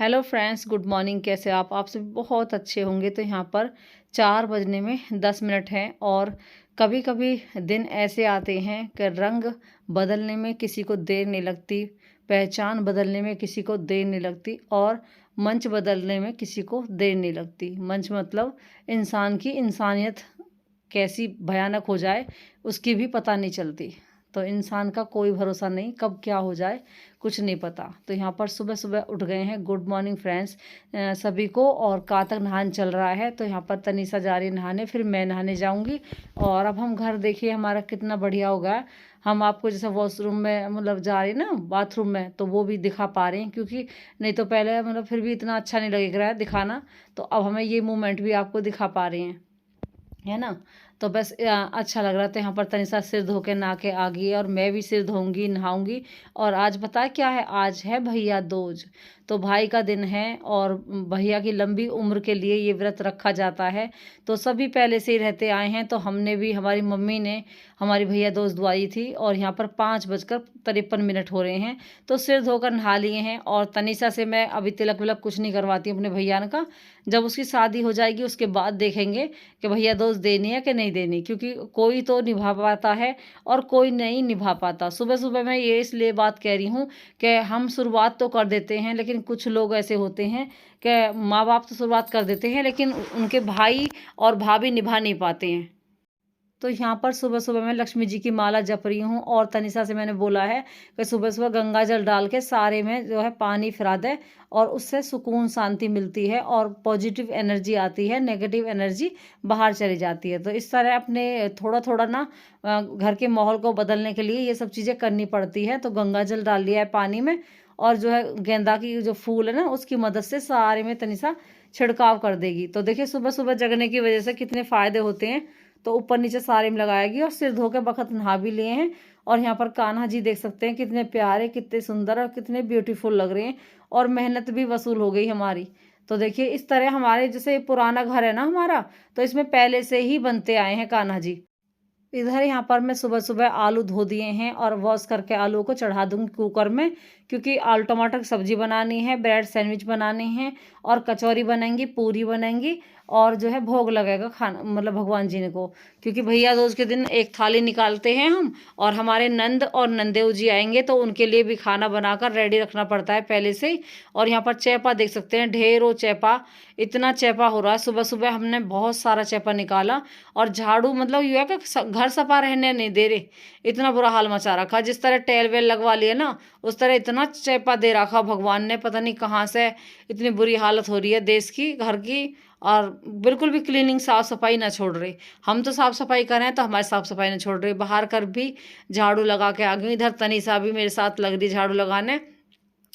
Hello friends, good morning. कैसे आप सब बहुत अच्छे होंगे। तो यहाँ पर 4 बजने में 10 मिनट हैं और कभी कभी दिन ऐसे आते हैं कि रंग बदलने में किसी को देर नहीं लगती, पहचान बदलने में किसी को देर नहीं लगती और मंच बदलने में किसी को देर नहीं लगती। मंच मतलब इंसान की इंसानियत कैसी भयानक हो जाए उसकी भी पता नहीं चलती। तो इंसान का कोई भरोसा नहीं, कब क्या हो जाए कुछ नहीं पता। तो यहाँ पर सुबह सुबह उठ गए हैं। गुड मॉर्निंग फ्रेंड्स सभी को। और कातक नहान चल रहा है, तो यहाँ पर तनीसा जा रही है नहाने, फिर मैं नहाने जाऊँगी। और अब हम घर देखिए हमारा कितना बढ़िया हो गया। हम आपको जैसे वॉशरूम में मतलब जा रही ना बाथरूम में, तो वो भी दिखा पा रहे हैं, क्योंकि नहीं तो पहले मतलब फिर भी इतना अच्छा नहीं लग रहा है दिखाना। तो अब हमें ये मूवमेंट भी आपको दिखा पा रहे हैं, है ना। तो बस अच्छा लग रहा था। यहाँ पर तनिषा सिर धो के नहा के आ गई है और मैं भी सिर धोऊंगी नहाऊंगी। और आज पता है क्या है, आज है भैया दूज। तो भाई का दिन है और भैया की लंबी उम्र के लिए ये व्रत रखा जाता है। तो सभी पहले से ही रहते आए हैं, तो हमने भी, हमारी मम्मी ने हमारी भैया दूज दुआई थी। और यहाँ पर 5:53 हो रहे हैं। तो सिर धोकर नहा लिए हैं। और तनिषा से मैं अभी तिलक विलक कुछ नहीं करवाती अपने भैया का। जब उसकी शादी हो जाएगी उसके बाद देखेंगे कि भैया दोस्त देनी है कि नहीं देनी, क्योंकि कोई तो निभा पाता है और कोई नहीं निभा पाता। सुबह सुबह मैं ये इसलिए बात कह रही हूँ कि हम शुरुआत तो कर देते हैं, लेकिन कुछ लोग ऐसे होते हैं कि माँ बाप तो शुरुआत कर देते हैं लेकिन उनके भाई और भाभी निभा नहीं पाते हैं। तो यहाँ पर सुबह सुबह मैं लक्ष्मी जी की माला जप रही हूँ। और तनिषा से मैंने बोला है कि सुबह सुबह गंगा जल डाल के सारे में जो है पानी फिरा दे, और उससे सुकून शांति मिलती है और पॉजिटिव एनर्जी आती है, नेगेटिव एनर्जी बाहर चली जाती है। तो इस तरह अपने थोड़ा थोड़ा ना घर के माहौल को बदलने के लिए ये सब चीज़ें करनी पड़ती है। तो गंगा जल डाल लिया है पानी में, और जो है गेंदा की जो फूल है ना उसकी मदद से सारे में तनिषा छिड़काव कर देगी। तो देखिए सुबह सुबह जगने की वजह से कितने फ़ायदे होते हैं। तो ऊपर नीचे सारे में लगाएगी और सिर धो के बखत नहा भी लिए हैं। और यहाँ पर कान्हा जी देख सकते हैं कितने प्यारे, कितने सुंदर और कितने ब्यूटीफुल लग रहे हैं। और मेहनत भी वसूल हो गई हमारी। तो देखिए इस तरह हमारे जैसे पुराना घर है ना हमारा, तो इसमें पहले से ही बनते आए हैं कान्हा जी। इधर यहाँ पर मैं सुबह सुबह आलू धो दिए हैं और वॉश करके आलू को चढ़ा दूंगी कुकर में, क्योंकि आलू टमाटर की सब्जी बनानी है, ब्रेड सैंडविच बनाने हैं और कचौरी बनेंगी, पूरी बनेंगी। और जो है भोग लगेगा खाना, मतलब भगवान जी ने को, क्योंकि भैया दूज के दिन एक थाली निकालते हैं हम। और हमारे नंद और नंदेव जी आएंगे तो उनके लिए भी खाना बनाकर रेडी रखना पड़ता है पहले से ही। और यहाँ पर चैपा देख सकते हैं, ढेरों चैपा, इतना चैपा हो रहा है। सुबह सुबह हमने बहुत सारा चैपा निकाला। और झाड़ू मतलब ये है कि घर सफा रहने नहीं दे रहे, इतना बुरा हाल मचा रखा। जिस तरह टेल वेल लगवा लिए ना, उस तरह इतना चैपा दे रखा भगवान ने, पता नहीं कहाँ से इतनी बुरी हालत हो रही है देश की, घर की। और बिल्कुल भी क्लीनिंग साफ सफाई ना छोड़ रही। हम तो साफ सफाई कर रहे हैं तो हमारी साफ सफाई ना छोड़ रही। बाहर कर भी झाड़ू लगा के आ गई। इधर तनीसा भी मेरे साथ लग रही झाड़ू लगाने।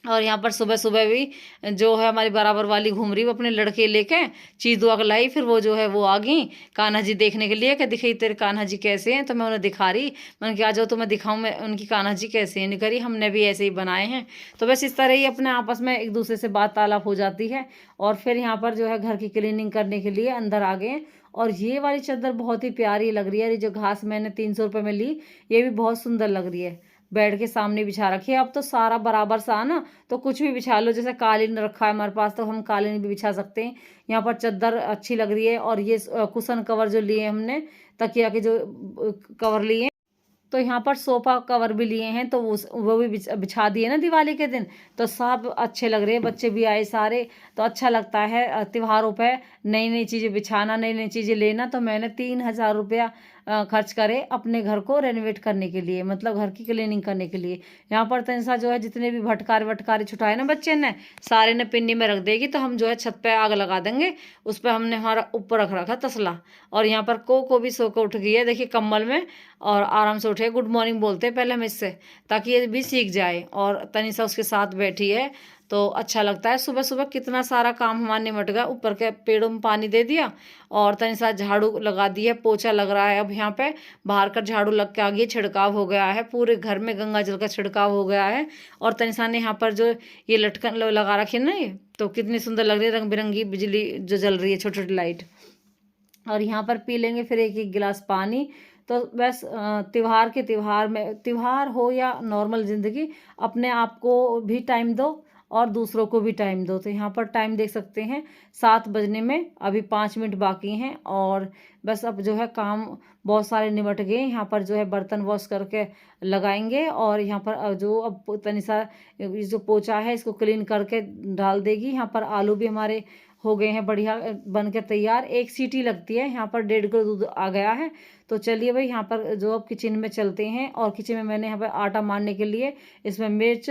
और यहाँ पर सुबह सुबह भी जो है हमारी बराबर वाली घूम रही, वो अपने लड़के लेके चीज दुआ लाई। फिर वो जो है वो आ गई कान्हा जी देखने के लिए कि दिखाई तेरे कान्हा जी कैसे हैं। तो मैं उन्हें दिखा रही, मैंने कहा आ जाओ तो मैं दिखाऊं मैं उनकी कान्हा जी कैसे हैं। नहीं करी, हमने भी ऐसे ही बनाए हैं। तो बस इस तरह ही अपने आपस में एक दूसरे से बात हो जाती है। और फिर यहाँ पर जो है घर की क्लीनिंग करने के लिए अंदर आ गए। और ये वाली चादर बहुत ही प्यारी लग रही है। ये जो घास मैंने 300 रुपये में ली, ये भी बहुत सुंदर लग रही है। बेड के सामने बिछा रखी है। अब तो सारा बराबर सा ना, तो कुछ भी बिछा लो। जैसे कालीन रखा है हमारे पास, तो हम कालीन भी बिछा सकते हैं। यहाँ पर चादर अच्छी लग रही है। और ये कुशन कवर जो लिए हमने, तकिया के जो कवर लिए, तो यहाँ पर सोफा कवर भी लिए हैं, तो वो भी बिछा दिए ना दिवाली के दिन। तो सब अच्छे लग रहे हैं, बच्चे भी आए सारे, तो अच्छा लगता है त्योहारों पे नई नई चीज़ें बिछाना, नई नई चीज़ें लेना। तो मैंने 3,000 रुपया खर्च करे अपने घर को रेनोवेट करने के लिए, मतलब घर की क्लीनिंग करने के लिए। यहाँ पर तनिषा जो है जितने भी भटकारे वटकारे छुटाए ना बच्चे ने, सारे ने पिन्नी में रख देगी। तो हम जो है छत पे आग लगा देंगे। उस पर हमने हमारा ऊपर रख रखा तसला। और यहाँ पर को भी सो के उठ गई है, देखिए कम्बल में, और आराम से उठे। गुड मॉर्निंग बोलते हैं पहले हम इससे, ताकि ये भी सीख जाए। और तनिषा उसके साथ बैठी है, तो अच्छा लगता है। सुबह सुबह कितना सारा काम हमारा निमट गया। ऊपर के पेड़ों में पानी दे दिया और तनिषा झाड़ू लगा दी है, पोछा लग रहा है। अब यहाँ पे बाहर का झाड़ू लग के आ गई, छिड़काव हो गया है, पूरे घर में गंगा जल का छिड़काव हो गया है। और तनिषा ने यहाँ पर जो ये लटकन लगा रखी है ना, ये तो कितनी सुंदर लग रही है, रंग बिरंगी बिजली जो जल रही है, छोटी छोटी लाइट। और यहाँ पर पी लेंगे फिर एक एक गिलास पानी। तो बस त्योहार के त्योहार में, त्योहार हो या नॉर्मल ज़िंदगी, अपने आप को भी टाइम दो और दूसरों को भी टाइम दो। तो यहाँ पर टाइम देख सकते हैं 7 बजने में अभी 5 मिनट बाकी हैं और बस अब जो है काम बहुत सारे निपट गए। यहाँ पर जो है बर्तन वॉश करके लगाएंगे और यहाँ पर जो अब तनिसा ये जो पोछा है इसको क्लीन करके डाल देगी। यहाँ पर आलू भी हमारे हो गए हैं बढ़िया बन के तैयार। एक सीटी लगती है। यहाँ पर 1.5 किलो दूध आ गया है। तो चलिए भाई यहाँ पर जो अब किचन में चलते हैं और किचन में मैंने यहाँ पर आटा मारने के लिए इसमें मिर्च,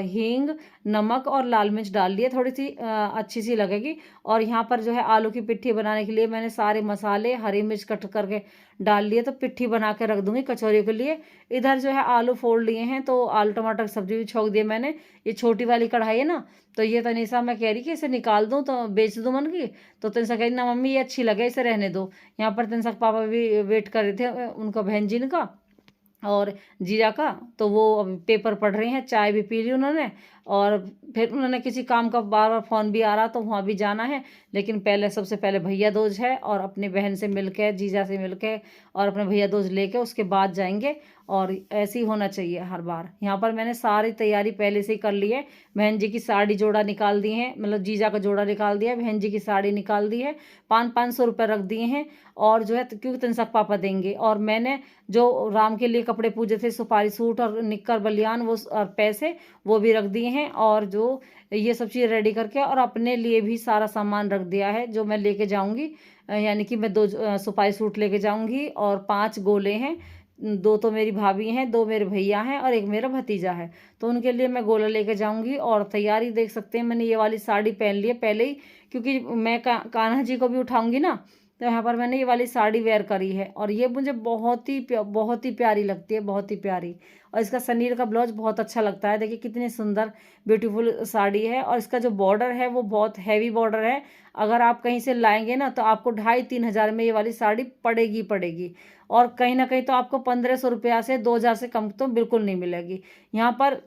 हींग, नमक और लाल मिर्च डाल लिए, थोड़ी सी अच्छी सी लगेगी। और यहाँ पर जो है आलू की पिट्ठी बनाने के लिए मैंने सारे मसाले, हरी मिर्च कट करके डाल लिए। तो पिट्ठी बना के रख दूंगी कचौरी के लिए। इधर जो है आलू फोड़ लिए हैं तो आलू टमाटर की सब्जी भी छोंक दिए मैंने। ये छोटी वाली कढ़ाई है ना, तो ये तनीसा मैं कह रही कि इसे निकाल दूँ तो बेच दूँ मन की। तो तनिषा कह रही ना मम्मी ये अच्छी लगे, इसे रहने दो। यहाँ पर तनिषा के पापा भी वेट कर रहे थे उनका बहन जी का और जीजा का। तो वो अब पेपर पढ़ रहे हैं, चाय भी पी ली उन्होंने। और फिर उन्होंने किसी काम का बार बार फ़ोन भी आ रहा तो वहाँ भी जाना है। लेकिन पहले सबसे पहले भैया दूज है और अपनी बहन से मिलके, जीजा से मिलके और अपने भैया दूज लेके उसके बाद जाएंगे। और ऐसे ही होना चाहिए हर बार। यहाँ पर मैंने सारी तैयारी पहले से ही कर ली है। बहन जी की साड़ी जोड़ा निकाल दी है, मतलब जीजा का जोड़ा निकाल दिया है, बहन जी की साड़ी निकाल दी है, 500 रुपये रख दिए हैं। और जो है क्योंकि तनिषा पापा देंगे। और मैंने जो राम के लिए कपड़े पूजे थे, सुपारी सूट और निक्कर बलियान, वो और पैसे वो भी रख दिए हैं। और जो ये सब चीज़ रेडी करके और अपने लिए भी सारा सामान रख दिया है जो मैं लेके जाऊंगी। यानी कि मैं 2 सुपारी सूट लेके जाऊंगी और 5 गोले हैं। 2 तो मेरी भाभी हैं, 2 मेरे भैया हैं और 1 मेरा भतीजा है। तो उनके लिए मैं गोला लेके जाऊंगी। और तैयारी देख सकते हैं, मैंने ये वाली साड़ी पहन ली है पहले ही, क्योंकि मैं कान्हा जी को भी उठाऊंगी ना। तो यहाँ पर मैंने ये वाली साड़ी वेयर करी है और ये मुझे बहुत ही प्यारी लगती है, बहुत ही प्यारी। और इसका सनीर का ब्लाउज बहुत अच्छा लगता है। देखिए कितनी सुंदर ब्यूटीफुल साड़ी है। और इसका जो बॉर्डर है वो बहुत हैवी बॉर्डर है। अगर आप कहीं से लाएंगे ना तो आपको 2,500-3 हज़ार में ये वाली साड़ी पड़ेगी। और कहीं ना कहीं तो आपको 1,500 रुपया से 2,000 से कम तो बिल्कुल नहीं मिलेगी। यहाँ पर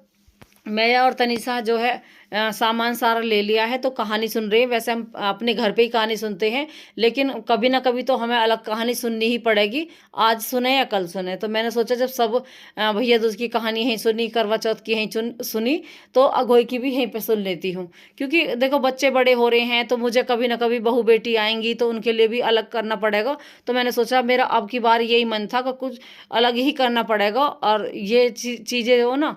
मैं और तनिषा जो है सामान सारा ले लिया है तो कहानी सुन रहे हैं। वैसे हम अपने घर पे ही कहानी सुनते हैं, लेकिन कभी ना कभी तो हमें अलग कहानी सुननी ही पड़ेगी। आज सुने या कल सुने, तो मैंने सोचा जब सब भैया दूज की कहानी यहीं सुनी, करवा चौथ की यहीं सुनी, तो अगोई की भी यहीं पे सुन लेती हूँ। क्योंकि देखो बच्चे बड़े हो रहे हैं तो मुझे कभी ना कभी बहू बेटी आएंगी तो उनके लिए भी अलग करना पड़ेगा। तो मैंने सोचा मेरा अब की बार यही मन था कि कुछ अलग ही करना पड़ेगा। और ये चीज़ें हो ना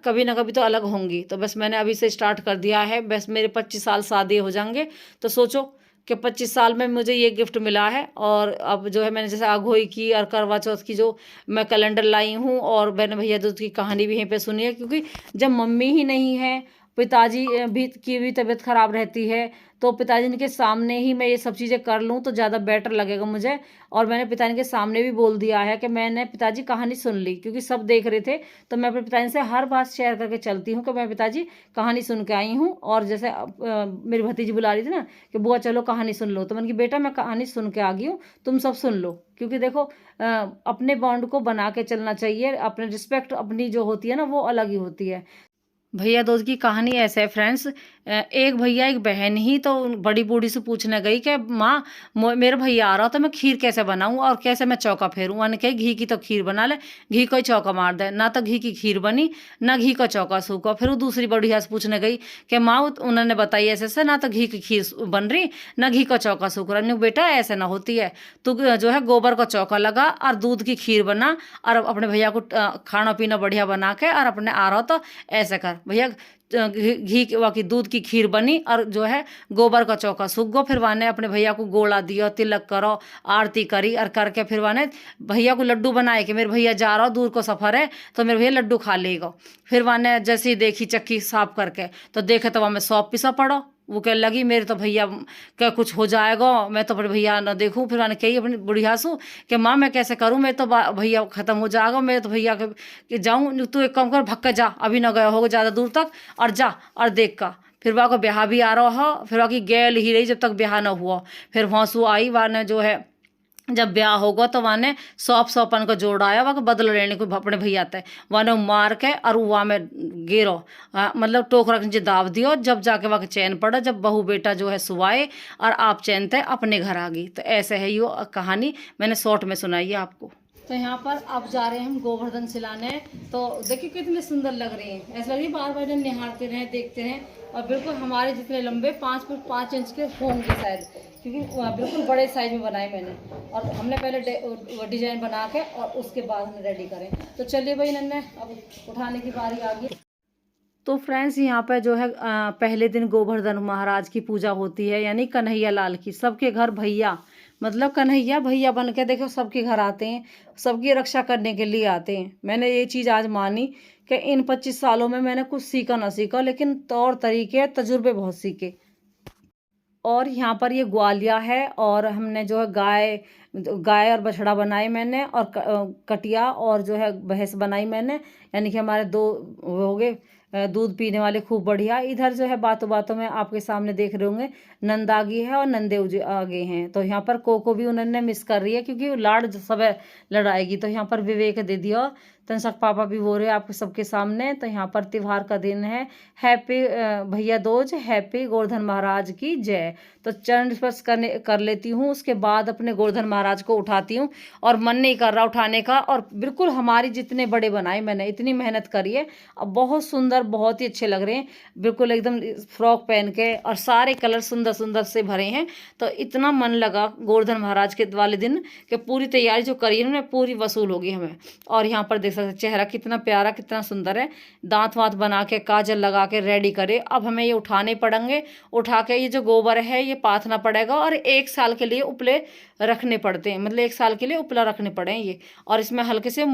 कभी ना कभी तो अलग होंगी। तो बस मैंने अभी से स्टार्ट कर दिया है। बस मेरे 25 साल शादी हो जाएंगे तो सोचो कि 25 साल में मुझे ये गिफ्ट मिला है। और अब जो है मैंने जैसे अघोई की और करवा चौथ की जो मैं कैलेंडर लाई हूँ और मैंने भैया दूज की कहानी भी यहीं पे सुनी है। क्योंकि जब मम्मी ही नहीं है, पिताजी की भी तबीयत खराब रहती है, तो पिताजी के सामने ही मैं ये सब चीज़ें कर लूँ तो ज़्यादा बेटर लगेगा मुझे। और मैंने पिताजी के सामने भी बोल दिया है कि मैंने पिताजी कहानी सुन ली, क्योंकि सब देख रहे थे। तो मैं अपने पिताजी से हर बात शेयर करके चलती हूँ कि मैं पिताजी कहानी सुन के आई हूँ। और जैसे मेरी भतीजी बुला रही थी ना कि बुआ चलो कहानी सुन लो, तो मैंने कहा बेटा मैं कहानी सुन के आ गई हूँ, तुम सब सुन लो। क्योंकि देखो अपने बॉन्ड को बना के चलना चाहिए। अपने रिस्पेक्ट अपनी जो होती है ना वो अलग ही होती है। भैया दूज की कहानी ऐसे है फ्रेंड्स। एक भैया एक बहन ही तो बड़ी बूढ़ी से पूछने गई कि माँ मेरा भैया आ रहा तो मैं खीर कैसे बनाऊँ और कैसे मैं चौका फेरूँ। मैंने कही घी की तो खीर बना ले, घी को ही चौका मार दे। ना तो घी की खीर बनी, ना घी का चौका सूखा। फिर वो दूसरी बढ़िया से पूछने गई कि माँ उन्होंने बताई ऐसे ऐसे, ना तो घी की खीर बन रही, ना घी का चौका सूख रहा। बेटा ऐसे ना होती है, तू जो है गोबर का चौका लगा और दूध की खीर बना और अपने भैया को खाना पीना बढ़िया बना के और अपने आ रहा तो ऐसे कर। भैया घी की दूध की खीर बनी और जो है गोबर का चौका सूख गो। फिर वाने अपने भैया को गोला दियो, तिलक करो, आरती करी और करके फिर वाने भैया को लड्डू बनाए कि मेरे भैया जा रहा हो दूर को सफ़र है तो मेरे भैया लड्डू खा लेगा। फिर वाने जैसे ही देखी चक्की साफ करके तो देखे तो वहाँ में सौंप पिसा पड़ो। वो कह लगी मेरे तो भैया क्या कुछ हो जाएगा, मैं तो अपने भैया ना देखूं। फिर मैंने कही अपनी बुढ़िया सू कि माँ मैं कैसे करूं, मैं तो भैया ख़त्म हो जाएगा, मैं तो भैया के जाऊं। तू एक काम कर भक्का जा, अभी ना गया होगा ज़्यादा दूर तक, और जा और देख का। फिर वहाँ को ब्याह भी आ रहा हो, फिर वहाँ की गैल ही रही जब तक ब्याह ना हुआ। फिर वहाँ सू आई वहाँ ने जो है जब ब्याह होगा तो वहाँ ने सौपन को जोड़ आया वहाँ बदल लेने को अपने भैया थे। वहाँ ने मार के और वहाँ में गिरो मतलब टोक रख नीचे दाब दियो। जब जाके वहाँ चैन पड़ा, जब बहू बेटा जो है सुवाए और आप चैन थे अपने घर आ गई। तो ऐसे है ये कहानी, मैंने शॉर्ट में सुनाई है आपको। तो यहाँ पर अब जा रहे हैं हम गोवर्धन सिलाने। तो देखिए कितने सुंदर लग रहे हैं, ऐसा लगे बार बार निहारते रहें, देखते रहें। और बिल्कुल हमारे जितने लंबे 5 फुट 5 इंच के होंगे शायद, क्योंकि बिल्कुल बड़े साइज में बनाए मैंने। और हमने पहले डिजाइन बना के और उसके बाद हमने रेडी करें। तो चलिए भाई नन्हे, अब उठाने की बारी आ गई। तो फ्रेंड्स यहाँ पर जो है पहले दिन गोवर्धन महाराज की पूजा होती है, यानी कन्हैया लाल की। सबके घर भैया, मतलब कन्हैया भैया बन के देखो सबके घर आते हैं, सबकी रक्षा करने के लिए आते हैं। मैंने ये चीज़ आज मानी कि इन 25 सालों में मैंने कुछ सीखा ना सीखा, लेकिन तौर तरीके तजुर्बे बहुत सीखे। और यहाँ पर ये ग्वालिया है, और हमने जो है गाय गाय और बछड़ा बनाई मैंने, और कटिया और जो है भैंस बनाई मैंने, यानी कि हमारे 2 हो गए दूध पीने वाले खूब बढ़िया। इधर जो है बातों बातों में आपके सामने देख रहे होंगे नंद आगे है और नंदेव जी आगे हैं। तो यहाँ पर कोको भी उन्होंने मिस कर रही है, क्योंकि लाड़ सब लड़ाएगी। तो यहाँ पर विवेक दे दिया, तनसक पापा भी बोल रहे हैं आपके सबके सामने। तो यहाँ पर त्योहार का दिन है। हैप्पी भैया दूज, हैप्पी गोवर्धन महाराज की जय। तो चरण स्पर्श कर लेती हूँ, उसके बाद अपने गोवर्धन महाराज को उठाती हूँ। और मन नहीं कर रहा उठाने का, और बिल्कुल हमारी जितने बड़े बनाए मैंने, इतनी मेहनत करी है। अब बहुत सुंदर, बहुत ही अच्छे लग रहे हैं, बिल्कुल एकदम फ्रॉक पहन के, और सारे कलर सुंदर सुंदर से भरे हैं। तो इतना मन लगा गोवर्धन महाराज के वाले दिन कि पूरी तैयारी जो करी है उन्होंने पूरी वसूल होगी हमें। और यहाँ पर देख सकते चेहरा कितना प्यारा, कितना सुंदर है। दांत वाँत बना के, काजल लगा के रेडी करे। अब हमें ये उठाने पड़ेंगे। उठा के ये जो गोबर है ये पाथना पड़ेगा, और 1 साल के लिए उपले रखने पड़ते हैं, मतलब 1 साल के लिए उपला रखने पड़े हैं ये। और इसमें हल्के से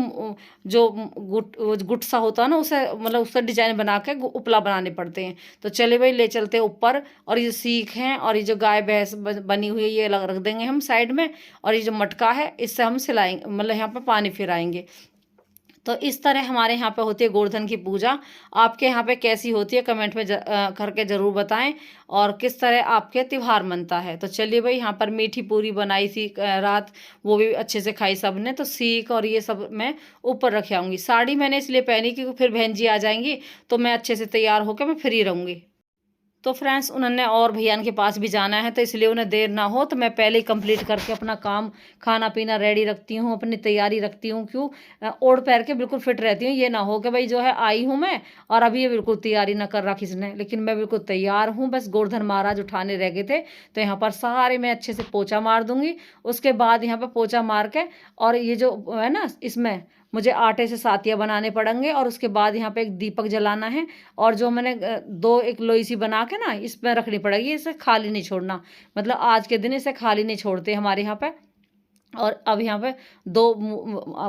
जो गुट सा होता है ना, उसे मतलब उससे डिजाइन बना के उपला बनाने पड़ते हैं। तो चले भाई ले चलते हैं ऊपर। और ये सीख हैं, और ये जो गाय भैंस बनी हुई है ये रख देंगे हम साइड में। और ये जो मटका है इससे हम सिलाएंगे, मतलब यहाँ पे पानी फिराएंगे। तो इस तरह हमारे यहाँ पे होती है गोवर्धन की पूजा। आपके यहाँ पे कैसी होती है कमेंट में करके ज़रूर बताएं, और किस तरह आपके त्यौहार मनता है। तो चलिए भाई, यहाँ पर मीठी पूरी बनाई थी रात, वो भी अच्छे से खाई सबने। तो सीख और ये सब मैं ऊपर रख आऊँगी। साड़ी मैंने इसलिए पहनी क्योंकि फिर बहन जी आ जाएंगी, तो मैं अच्छे से तैयार होकर मैं फ्री रहूँगी। तो फ्रेंड्स उन्होंने और भैयान के पास भी जाना है, तो इसलिए उन्हें देर ना हो, तो मैं पहले ही कंप्लीट करके अपना काम, खाना पीना रेडी रखती हूँ, अपनी तैयारी रखती हूँ। क्यों ओढ़ पैर के बिल्कुल फिट रहती हूँ। ये ना हो कि भाई जो है आई हूँ मैं और अभी ये बिल्कुल तैयारी ना कर रहा किसने, लेकिन मैं बिल्कुल तैयार हूँ। बस गोवर्धन महाराज उठाने रह गए थे, तो यहाँ पर सारे मैं अच्छे से पोछा मार दूंगी। उसके बाद यहाँ पर पोछा मार के, और ये जो है ना, इसमें मुझे आटे से सातिया बनाने पड़ेंगे। और उसके बाद यहाँ पे एक दीपक जलाना है, और जो मैंने 2 एक लोई सी बना के ना इसमें रखनी पड़ेगी। इसे खाली नहीं छोड़ना, मतलब आज के दिन इसे खाली नहीं छोड़ते हमारे यहाँ पे। और अब यहाँ पे 2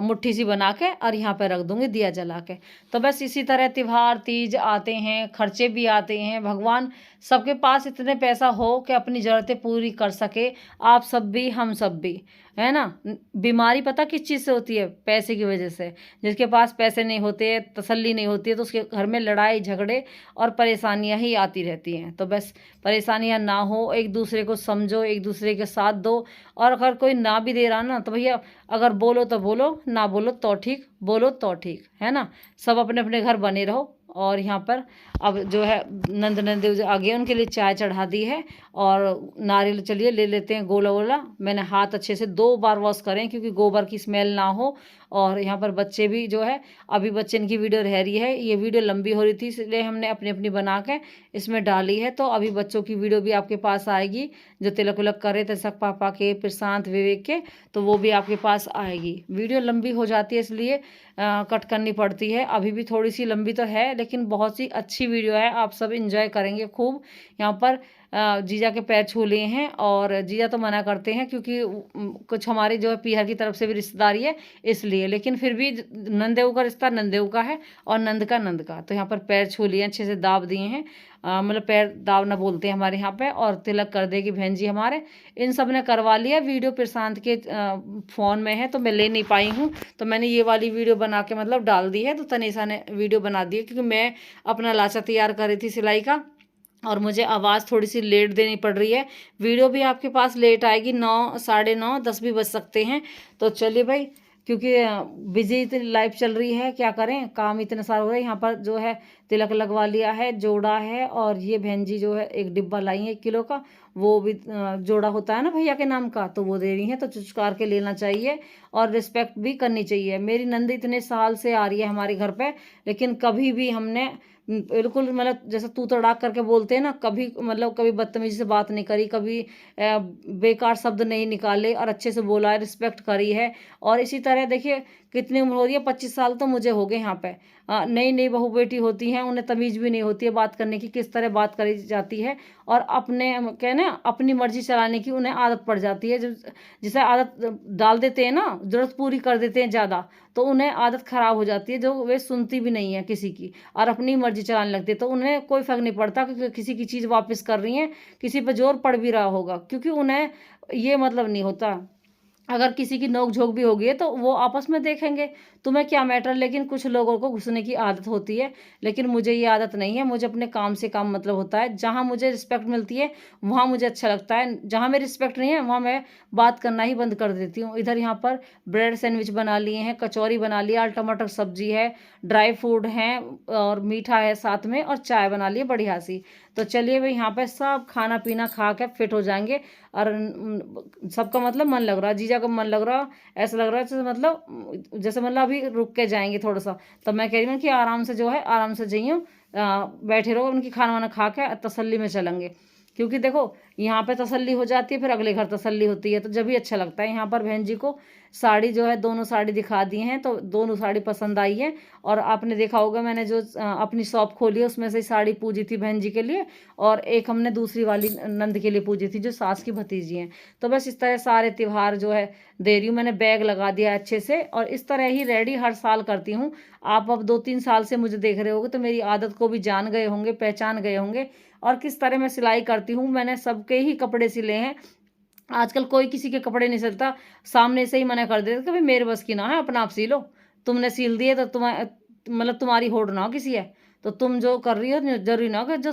मुट्ठी सी बना के और यहाँ पे रख दूंगी दिया जला के। तो बस इसी तरह त्योहार तीज आते हैं, खर्चे भी आते हैं। भगवान सबके पास इतने पैसा हो कि अपनी ज़रूरतें पूरी कर सके, आप सब भी हम सब भी, है ना। बीमारी पता किस चीज़ से होती है? पैसे की वजह से। जिसके पास पैसे नहीं होते, तसल्ली नहीं होती है, तो उसके घर में लड़ाई झगड़े और परेशानियां ही आती रहती हैं। तो बस परेशानियां ना हो, एक दूसरे को समझो, एक दूसरे के साथ दो। और अगर कोई ना भी दे रहा ना, तो भैया अगर बोलो तो बोलो, ना बोलो तो ठीक, बोलो तो ठीक, है ना। सब अपने अपने घर बने रहो। और यहाँ पर अब जो है नंद नंदेव जो आगे उनके लिए चाय चढ़ा दी है, और नारियल चलिए ले लेते हैं गोला वोला। मैंने हाथ अच्छे से 2 बार वॉश करें, क्योंकि गोबर की स्मेल ना हो। और यहाँ पर बच्चे भी जो है, अभी बच्चे की वीडियो रह रही है, ये वीडियो लंबी हो रही थी इसलिए हमने अपनी अपनी बना के इसमें डाली है। तो अभी बच्चों की वीडियो भी आपके पास आएगी, जो तिलक उलक करे थे सब पापा के, प्रशांत विवेक के, तो वो भी आपके पास आएगी। वीडियो लंबी हो जाती है इसलिए कट करनी पड़ती है। अभी भी थोड़ी सी लंबी तो है, लेकिन बहुत सी अच्छी वीडियो है, आप सब इंजॉय करेंगे खूब। यहाँ पर जीजा के पैर छू लिए हैं, और जीजा तो मना करते हैं क्योंकि कुछ हमारी जो है पीहर की तरफ से भी रिश्तेदारी है इसलिए, लेकिन फिर भी नंदेव का रिश्ता नंदेव का है और नंद का नंद का। तो यहाँ पर पैर छू लिए, अच्छे से दाब दिए हैं, मतलब पैर दावना बोलते हैं हमारे यहाँ पे। और तिलक कर देगी बहन जी हमारे, इन सब ने करवा लिया। वीडियो प्रशांत के फ़ोन में है तो मैं ले नहीं पाई हूँ, तो मैंने ये वाली वीडियो बना के मतलब डाल दी है। तो तनीषा ने वीडियो बना दी है, क्योंकि मैं अपना लाचा तैयार कर रही थी सिलाई का, और मुझे आवाज़ थोड़ी सी लेट देनी पड़ रही है। वीडियो भी आपके पास लेट आएगी, 9 साढ़े 9 10 भी बज सकते हैं। तो चलिए भाई, क्योंकि बिजी इतनी लाइफ चल रही है, क्या करें, काम इतने सारे हो रहे हैं। यहाँ पर जो है तिलक लगवा लिया है, जोड़ा है, और ये बहन जी जो है एक डिब्बा लाई है 1 किलो का, वो भी जोड़ा होता है ना भैया के नाम का, तो वो दे रही है। तो चुचकार के लेना चाहिए और रिस्पेक्ट भी करनी चाहिए। मेरी नंद इतने साल से आ रही है हमारे घर पे, लेकिन कभी भी हमने बिल्कुल मतलब जैसे तू तड़ाक करके बोलते हैं ना, कभी मतलब कभी बदतमीजी से बात नहीं करी, कभी बेकार शब्द नहीं निकाले, और अच्छे से बोला है, रिस्पेक्ट करी है। और इसी तरह देखिए कितनी उम्र हो रही है, 25 साल तो मुझे हो गए यहाँ पे। नई नई बहू बेटी होती हैं, उन्हें तमीज़ भी नहीं होती है बात करने की, किस तरह बात करी जाती है, और अपने क्या ना अपनी मर्जी चलाने की उन्हें आदत पड़ जाती है। जिसे आदत डाल देते हैं ना, जरूरत पूरी कर देते हैं ज़्यादा, तो उन्हें आदत खराब हो जाती है, जो वे सुनती भी नहीं है किसी की, और अपनी मर्जी चलाने लगती है। तो उन्हें कोई फर्क नहीं पड़ता कि किसी की चीज़ वापस कर रही हैं, किसी पर जोर पड़ भी रहा होगा, क्योंकि उन्हें ये मतलब नहीं होता। अगर किसी की नोक झोंक भी होगी तो वो आपस में देखेंगे, तुम्हें क्या मैटर। लेकिन कुछ लोगों को घुसने की आदत होती है, लेकिन मुझे ये आदत नहीं है। मुझे अपने काम से काम मतलब होता है। जहाँ मुझे रिस्पेक्ट मिलती है वहाँ मुझे अच्छा लगता है, जहाँ मेरी रिस्पेक्ट नहीं है वहाँ मैं बात करना ही बंद कर देती हूँ। इधर यहाँ पर ब्रेड सैंडविच बना लिए हैं, कचौरी बना लिया, आलू टमाटर सब्जी है, ड्राई फ्रूट हैं, और मीठा है साथ में, और चाय बना ली है बढ़िया सी। तो चलिए भाई, यहाँ पे सब खाना पीना खा के फिट हो जाएंगे। और सबका मतलब मन लग रहा, जीजा का मन लग रहा, ऐसा लग रहा है जैसे मतलब अभी रुक के जाएंगे थोड़ा सा। तब मैं कह रही हूँ कि आराम से जो है आराम से जाइए, बैठे रहो, उनकी खाना वाना खा के तसल्ली में चलेंगे। क्योंकि देखो यहाँ पे तसल्ली हो जाती है, फिर अगले घर तसल्ली होती है, तो जब भी अच्छा लगता है। यहाँ पर बहन जी को साड़ी जो है, दोनों साड़ी दिखा दी हैं, तो दोनों साड़ी पसंद आई है। और आपने देखा होगा मैंने जो अपनी शॉप खोली है उसमें से साड़ी पूजी थी बहन जी के लिए, और एक हमने दूसरी वाली नंद के लिए पूजी थी जो सास की भतीजी हैं। तो बस इस तरह सारे त्योहार जो है दे रही हूँ। मैंने बैग लगा दिया अच्छे से, और इस तरह ही रेडी हर साल करती हूँ। आप अब 2-3 साल से मुझे देख रहे होगे, तो मेरी आदत को भी जान गए होंगे, पहचान गए होंगे, और किस तरह मैं सिलाई करती हूँ। मैंने सबके ही कपड़े सिले हैं। आजकल कोई किसी के कपड़े नहीं सिलता, सामने से ही मना कर देता कि भाई मेरे बस की ना है, अपना आप सी लो, तुमने सिल दिए तो मतलब तुम्हारी होड़ ना हो किसी है, तो तुम जो कर रही हो जरूरी ना हो कि जो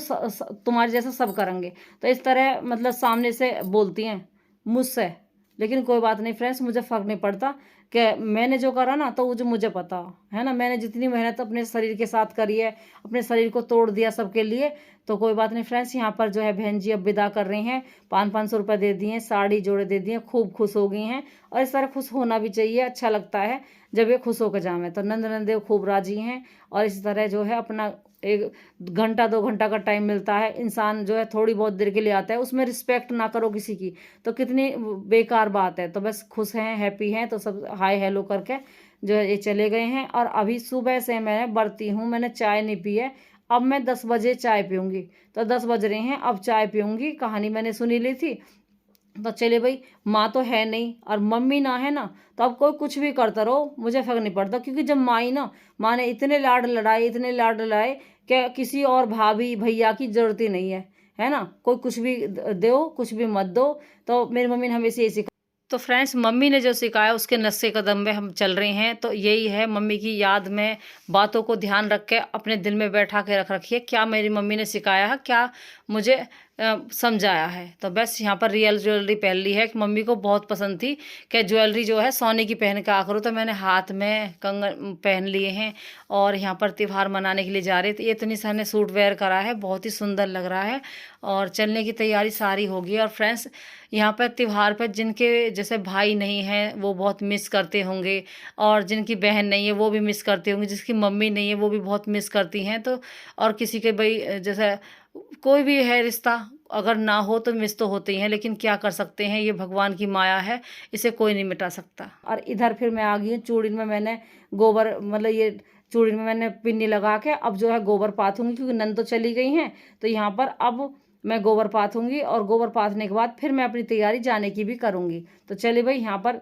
तुम्हारे जैसा सब करेंगे। तो इस तरह मतलब सामने से बोलती हैं मुझसे। लेकिन कोई बात नहीं फ्रेंड्स, मुझे फ़र्क नहीं पड़ता कि मैंने जो करा ना, तो वो जो मुझे पता है ना, मैंने जितनी मेहनत अपने शरीर के साथ करी है, अपने शरीर को तोड़ दिया सबके लिए। तो कोई बात नहीं फ्रेंड्स, यहाँ पर जो है बहन जी अब विदा कर रही हैं, 500-500 रुपये दे दिए, साड़ी जोड़े दे दिए, खूब खुश हो गई हैं। और इस तरह खुश होना भी चाहिए, अच्छा लगता है जब ये खुश होकर जाए। तो नंद नंदेव खूब राजी हैं। और इस तरह जो है अपना 1 घंटा 2 घंटा का टाइम मिलता है, इंसान जो है थोड़ी बहुत देर के लिए आता है, उसमें रिस्पेक्ट ना करो किसी की तो कितनी बेकार बात है। तो बस खुश हैं, हैप्पी हैं, तो सब हाय हेलो करके जो है ये चले गए हैं। और अभी सुबह से मैं बढ़ती हूँ, मैंने चाय नहीं पी है। अब मैं 10 बजे चाय पीऊँगी, तो 10 बज रहे हैं, अब चाय पीऊँगी। कहानी मैंने सुनी ली थी, तो चले भाई, माँ तो है नहीं और मम्मी ना है ना, तो अब कोई कुछ भी करता रहो, मुझे फर्क नहीं पड़ता। क्योंकि जब माँ ने इतने लाड लड़ाए, इतने लाड लड़ाए कि किसी और भाभी भैया की जरूरत ही नहीं है ना। कोई कुछ भी दो, कुछ भी मत दो। तो मेरी मम्मी ने हमेशा ये सिखाया। तो फ्रेंड्स, मम्मी ने जो सिखाया उसके नक्शे कदम में हम चल रहे हैं। तो यही है, मम्मी की याद में बातों को ध्यान रख के अपने दिल में बैठा के रख रखिए, क्या मेरी मम्मी ने सिखाया है, क्या मुझे समझाया है। तो बस यहाँ पर रियल ज्वेलरी पहन ली है कि मम्मी को बहुत पसंद थी कि ज्वेलरी जो है सोने की पहन के आ करो, तो मैंने हाथ में कंगन पहन लिए हैं। और यहाँ पर त्यौहार मनाने के लिए जा रहे थे। ये इतनी सारे सूट वेयर करा है, बहुत ही सुंदर लग रहा है, और चलने की तैयारी सारी होगी। और फ्रेंड्स, यहाँ पर त्यौहार पर जिनके जैसे भाई नहीं हैं वो बहुत मिस करते होंगे, और जिनकी बहन नहीं है वो भी मिस करते होंगे, जिसकी मम्मी नहीं है वो भी बहुत मिस करती हैं। तो और किसी के भाई जैसे कोई भी है रिश्ता, अगर ना हो तो मिस तो होते ही हैं, लेकिन क्या कर सकते हैं, ये भगवान की माया है, इसे कोई नहीं मिटा सकता। और इधर फिर मैं आ गई हूँ चूड़ी में, मैंने गोबर मतलब ये चूड़ी में मैंने पिन्नी लगा के अब जो है गोबर पाथूंगी, क्योंकि नंद तो चली गई हैं। तो यहाँ पर अब मैं गोबर पाथूंगी, और गोबर पाथने के बाद फिर मैं अपनी तैयारी जाने की भी करूँगी। तो चलिए भाई, यहाँ पर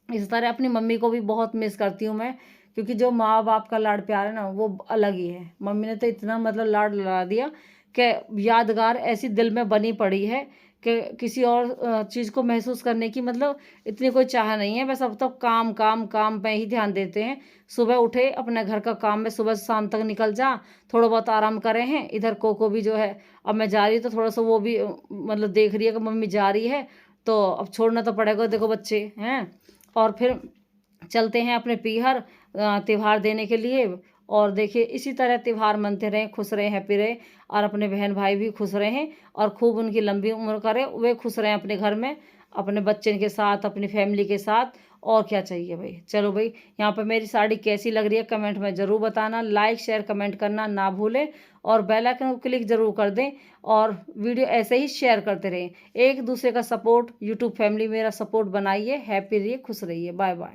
इस तरह अपनी मम्मी को भी बहुत मिस करती हूँ मैं, क्योंकि जो माँ बाप का लाड प्यार है ना वो अलग ही है। मम्मी ने तो इतना मतलब लाड लड़ा दिया कि यादगार ऐसी दिल में बनी पड़ी है कि किसी और चीज़ को महसूस करने की मतलब इतनी कोई चाह नहीं है। बस अब तो काम काम काम पे ही ध्यान देते हैं। सुबह उठे, अपने घर का काम में सुबह से शाम तक निकल जा, थोड़ा बहुत आराम करे हैं। इधर कोको भी जो है, अब मैं जा रही हूँ तो थोड़ा सा वो भी मतलब देख रही है कि मम्मी जा रही है, तो अब छोड़ना तो पड़ेगा, देखो बच्चे हैं। और फिर चलते हैं अपने पीहर त्योहार देने के लिए। और देखिए इसी तरह त्योहार मनते रहें, खुश रहें, हैप्पी रहें, और अपने बहन भाई भी खुश रहें और खूब उनकी लंबी उम्र करें, वे खुश रहें अपने घर में, अपने बच्चे के साथ, अपनी फैमिली के साथ। और क्या चाहिए भाई। चलो भाई, यहाँ पर मेरी साड़ी कैसी लग रही है कमेंट में ज़रूर बताना, लाइक शेयर कमेंट करना ना भूलें, और बेल आइकन को क्लिक ज़रूर कर दें, और वीडियो ऐसे ही शेयर करते रहें। एक दूसरे का सपोर्ट, यूट्यूब फैमिली मेरा सपोर्ट बनाइए। हैप्पी रहिए, खुश रहिए। Bye bye.